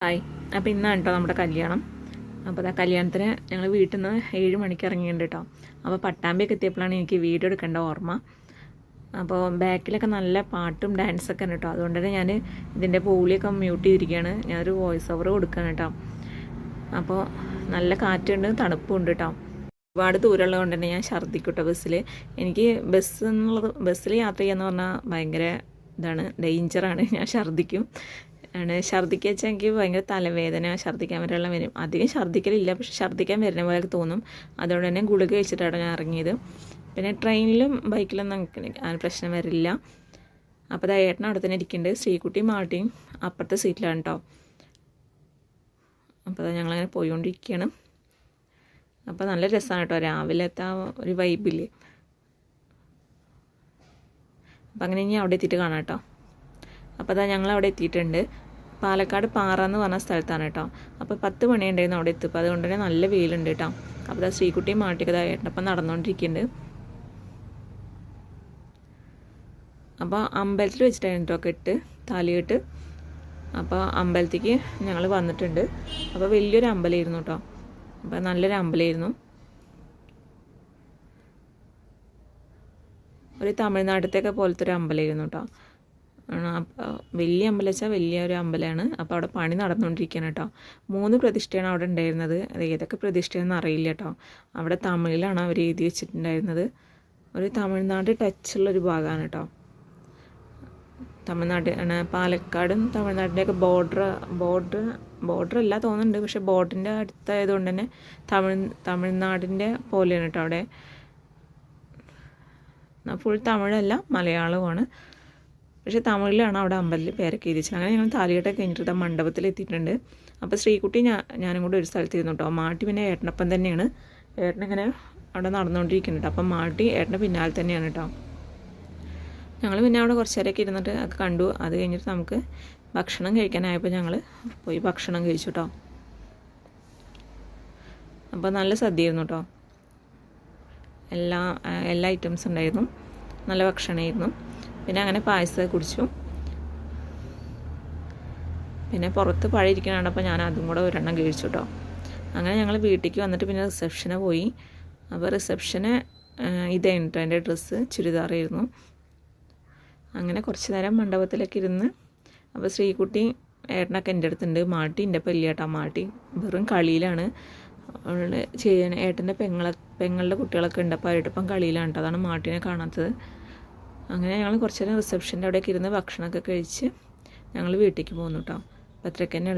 Hi. അപ്പോൾ ഇന്നാണ് കേട്ടോ നമ്മുടെ കല്യാണം. അപ്പോൾ ആ കല്യാണത്തിന് ഞങ്ങൾ വീട്ടിൽ നിന്ന് 7 മണിക്ക് ഇറങ്ങിയിട്ടുണ്ട് കേട്ടോ. അപ്പോൾ പട്ടാമ്പിയൊക്കെ എത്തിയപ്പോഴാണ് എനിക്ക് വീഡിയോ എടുക്കേണ്ട ഓർമ്മ. അപ്പോൾ ബാക്കിലൊക്കെ നല്ല പാട്ടും ഡാൻസൊക്കെ ഉണ്ട് കേട്ടോ. അതുകൊണ്ട് തന്നെ ഞാൻ ഇതിൻ്റെ പോളിയൊക്കെ മ്യൂട്ട് ചെയ്തിരിക്കുകയാണ്. ഞാനൊരു വോയിസ് ഓവർ കൊടുക്കുകയാണ് കേട്ടോ. അപ്പോൾ നല്ല കാറ്റുണ്ട്, തണുപ്പുണ്ട് കേട്ടോ. ഒരുപാട് ദൂരമുള്ളത് കൊണ്ട് തന്നെ ഞാൻ ഛർദ്ദിക്കും കേട്ടോ ബസ്സിൽ. എനിക്ക് ബസ്സിൽ യാത്ര ചെയ്യാന്ന് പറഞ്ഞാൽ ഭയങ്കര ഇതാണ്, ഡേഞ്ചറാണ്. ഞാൻ ഛർദ്ദിക്കും. ഛർദ്ദിക്കുക വെച്ചാൽ എനിക്ക് ഭയങ്കര തലവേദന, ഛർദ്ദിക്കാൻ വരെയുള്ള വരും. അധികം ഛർദ്ദിക്കലില്ല, പക്ഷെ ഛർദ്ദിക്കാൻ വരുന്ന പോലെ തോന്നും. അതുകൊണ്ട് തന്നെ ഗുളിക കഴിച്ചിട്ടാണ് ഞാൻ ഇറങ്ങിയത്. പിന്നെ ട്രെയിനിലും ബൈക്കിലൊന്നും നമുക്ക് ആ പ്രശ്നം വരില്ല. അപ്പോൾ ഏട്ടൻ അവിടെ തന്നെ ഇരിക്കുന്നുണ്ട്. ശ്രീകുട്ടി മാട്ടിയും അപ്പുറത്തെ സീറ്റിലാണ് കേട്ടോ. അപ്പോൾ ഞങ്ങളങ്ങനെ പോയിക്കൊണ്ടിരിക്കുകയാണ്. അപ്പോൾ നല്ല രസമാണ് കേട്ടോ രാവിലത്തെ ആ ഒരു വൈബില്ലേ. അപ്പം അങ്ങനെ ഇനി അവിടെ എത്തിയിട്ട് കാണാം കേട്ടോ. അപ്പോൾ ഞങ്ങൾ അവിടെ എത്തിയിട്ടുണ്ട്. പാലക്കാട് പാറ എന്ന് പറഞ്ഞ സ്ഥലത്താണ് കേട്ടോ. അപ്പോൾ 10 മണി ഉണ്ടായിരുന്നു അവിടെ എത്തിയപ്പോൾ. അതുകൊണ്ട് തന്നെ നല്ല വെയിലുണ്ട് കേട്ടോ. അപ്പോൾ ശ്രീകുട്ടിയും മാട്ടിയൊക്കെ ഏട്ടനപ്പം നടന്നുകൊണ്ടിരിക്കുന്നുണ്ട്. അപ്പോൾ അമ്പലത്തിൽ വെച്ചിട്ടായിരുന്നു കേട്ടോ കെട്ട്, താലികെട്ട്. അപ്പോൾ അമ്പലത്തേക്ക് ഞങ്ങൾ വന്നിട്ടുണ്ട്. അപ്പോൾ വലിയൊരു അമ്പലമായിരുന്നു കേട്ടോ. അപ്പോൾ നല്ലൊരു അമ്പലമായിരുന്നു. ഒരു തമിഴ്നാട്ടിലത്തെയൊക്കെ പോലത്തെ ഒരു അമ്പലമായിരുന്നു കേട്ടോ. വലിയ അമ്പലം വെച്ചാൽ വലിയൊരു അമ്പലമാണ്. അപ്പോൾ അവിടെ പണി നടന്നുകൊണ്ടിരിക്കുകയാണ് കേട്ടോ. 3 പ്രതിഷ്ഠയാണ് അവിടെ ഉണ്ടായിരുന്നത്. അത് ഏതൊക്കെ പ്രതിഷ്ഠയെന്ന് അറിയില്ല കേട്ടോ. അവിടെ തമിഴിലാണ് അവർ എഴുതി വെച്ചിട്ടുണ്ടായിരുന്നത്. ഒരു തമിഴ്നാട് ടച്ചുള്ളൊരു ഭാഗമാണ് കേട്ടോ. തമിഴ്നാട് ആണ്, പാലക്കാടും തമിഴ്നാടിൻ്റെയൊക്കെ ബോർഡർ അല്ല തോന്നുന്നുണ്ട്. പക്ഷേ ബോർഡറിൻ്റെ അടുത്തായതുകൊണ്ട് തന്നെ തമിഴ്നാടിൻ്റെ പോലെയാണ് കേട്ടോ. അവിടെ ഫുൾ തമിഴല്ല, മലയാളവുമാണ്. പക്ഷേ തമിഴിലാണ് അവിടെ അമ്പലത്തിൽ പേരൊക്കെ എഴുതിച്ചത്. അങ്ങനെ ഞങ്ങൾ താലികെട്ടൊക്കെ കഴിഞ്ഞിട്ട് മണ്ഡപത്തിൽ എത്തിയിട്ടുണ്ട്. അപ്പോൾ ശ്രീകുട്ടി ഞാനും കൂടെ ഒരു സ്ഥലത്തിരുന്നു കേട്ടോ. മാട്ടി പിന്നെ ഏട്ടനൊപ്പം തന്നെയാണ്. ഏട്ടനിങ്ങനെ അവിടെ നടന്നുകൊണ്ടിരിക്കുന്നുണ്ട്. അപ്പം മാട്ടി ഏട്ടൻ്റെ പിന്നാലെ തന്നെയാണ് കേട്ടോ. ഞങ്ങൾ പിന്നെ അവിടെ കുറച്ച് നേരമൊക്കെ ഇരുന്നിട്ട് ഒക്കെ കണ്ടു. അത് കഴിഞ്ഞിട്ട് നമുക്ക് ഭക്ഷണം കഴിക്കാനായപ്പോൾ ഞങ്ങൾ പോയി ഭക്ഷണം കഴിച്ചു കേട്ടോ. അപ്പോൾ നല്ല സദ്യയായിരുന്നു കേട്ടോ. എല്ലാ ഐറ്റംസ് ഉണ്ടായിരുന്നു. നല്ല ഭക്ഷണമായിരുന്നു. പിന്നെ അങ്ങനെ പായസം കുടിച്ചു. പിന്നെ പുറത്ത് പഴയിരിക്കണ അപ്പോൾ ഞാൻ അതും കൂടെ ഒരെണ്ണം കഴിച്ചു കേട്ടോ. അങ്ങനെ ഞങ്ങൾ വീട്ടിലേക്ക് വന്നിട്ട് പിന്നെ റിസപ്ഷന് പോയി. അപ്പോൾ റിസപ്ഷന് ഇതായിരുന്നു കേട്ടോ എൻ്റെ ഡ്രസ്സ്, ചുരിദാറായിരുന്നു. അങ്ങനെ കുറച്ച് നേരം മണ്ഡപത്തിലൊക്കെ ഇരുന്ന്. അപ്പോൾ ശ്രീകുട്ടി ഏട്ടനൊക്കെ എൻ്റെ അടുത്തുണ്ട്. മാട്ടി എൻ്റെ ഒപ്പം ഇല്ല കേട്ടോ. മാട്ടി വെറും കളിയിലാണ്. ഏട്ടൻ്റെ പെങ്ങളുടെ കുട്ടികളൊക്കെ ഉണ്ട്. അപ്പോൾ അവരുടെ ഒപ്പം കളിയിലാണ് കേട്ടോ. അതാണ് മാട്ടിനെ കാണാത്തത്. അങ്ങനെ ഞങ്ങൾ കുറച്ച് നേരം റിസപ്ഷൻ്റെ അവിടെയൊക്കെ ഇരുന്ന് ഭക്ഷണമൊക്കെ കഴിച്ച് ഞങ്ങൾ വീട്ടിലേക്ക് പോന്നു കേട്ടോ. അപ്പോൾ അത്രയ്ക്ക് തന്നെ.